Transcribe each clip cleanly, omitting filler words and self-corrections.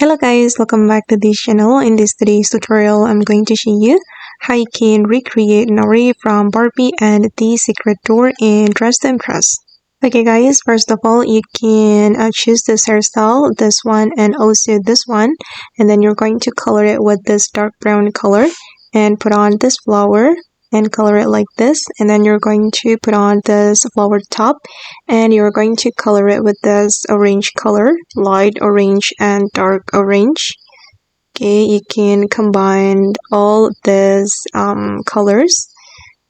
Hello guys, welcome back to this channel. In this today's tutorial, I'm going to show you how you can recreate Nori from Barbie and the secret door in Dress to Impress. Okay guys, first of all, you can choose this hairstyle, this one and also this one. And then you're going to color it with this dark brown color and put on this flower and color it like this. And then you're going to put on this flower top and you're going to color it with this orange color, light orange and dark orange. Okay, you can combine all these colors.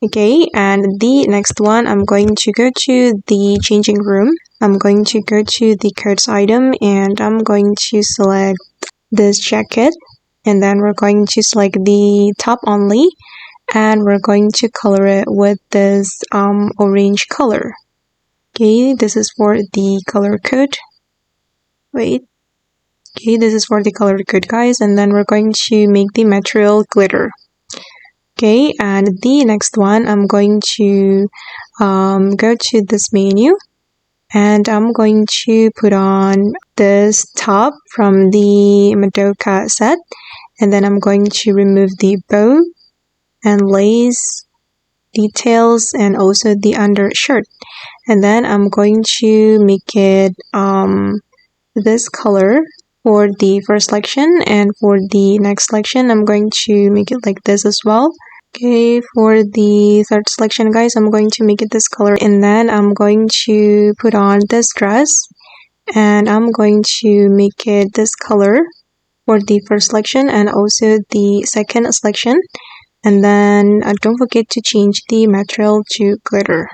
Okay, and the next one, I'm going to go to the changing room. I'm going to go to the cards item and I'm going to select this jacket. And then we're going to select the top only. And we're going to color it with this orange color. Okay, this is for the color code. Wait. Okay, this is for the color code, guys. And then we're going to make the material glitter. Okay, and the next one, I'm going to go to this menu. And I'm going to put on this top from the Madoka set. And then I'm going to remove the bow and lace details and also the undershirt. And then I'm going to make it this color for the first selection, and for the next selection I'm going to make it like this as well. Okay, for the third selection, guys, I'm going to make it this color, and then I'm going to put on this dress and I'm going to make it this color for the first selection and also the second selection. And then don't forget to change the material to glitter.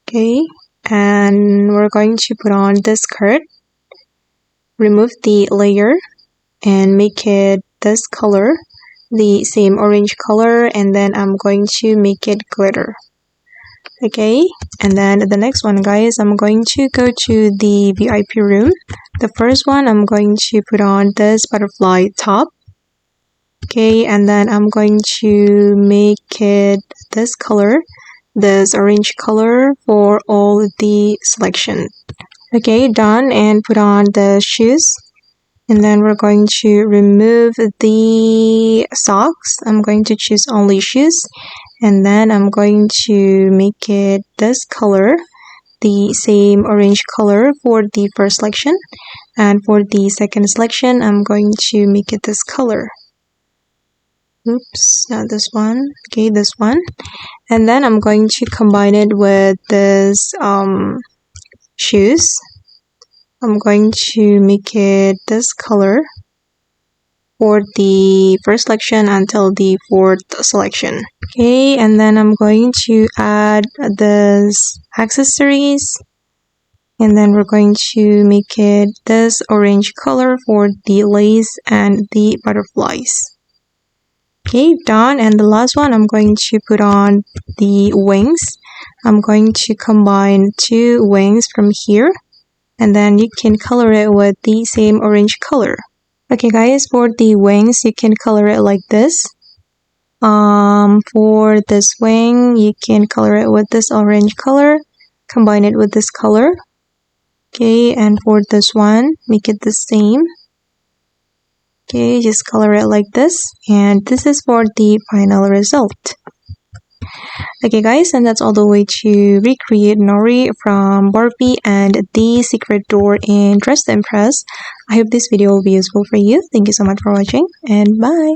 Okay, and we're going to put on this skirt. Remove the layer and make it this color, the same orange color, and then I'm going to make it glitter. Okay, and then the next one, guys, I'm going to go to the VIP room. The first one, I'm going to put on this butterfly top. Okay, and then I'm going to make it this color, this orange color for all the selection. Okay, done, and put on the shoes. And then we're going to remove the socks. I'm going to choose only shoes. And then I'm going to make it this color, the same orange color for the first selection. And for the second selection, I'm going to make it this color. Oops, not this one. Okay, this one. And then I'm going to combine it with this shoes. I'm going to make it this color for the first selection until the fourth selection. Okay, and then I'm going to add this accessories. And then we're going to make it this orange color for the lace and the butterflies. Okay, done. And the last one, I'm going to put on the wings. I'm going to combine two wings from here. And then you can color it with the same orange color. Okay guys, for the wings, you can color it like this. For this wing, you can color it with this orange color. Combine it with this color. Okay, and for this one, make it the same. Okay, just color it like this, and this is for the final result. Okay guys, and that's all the way to recreate Nori from Barbie and the secret door in Dress to Impress. I hope this video will be useful for you. Thank you so much for watching, and bye!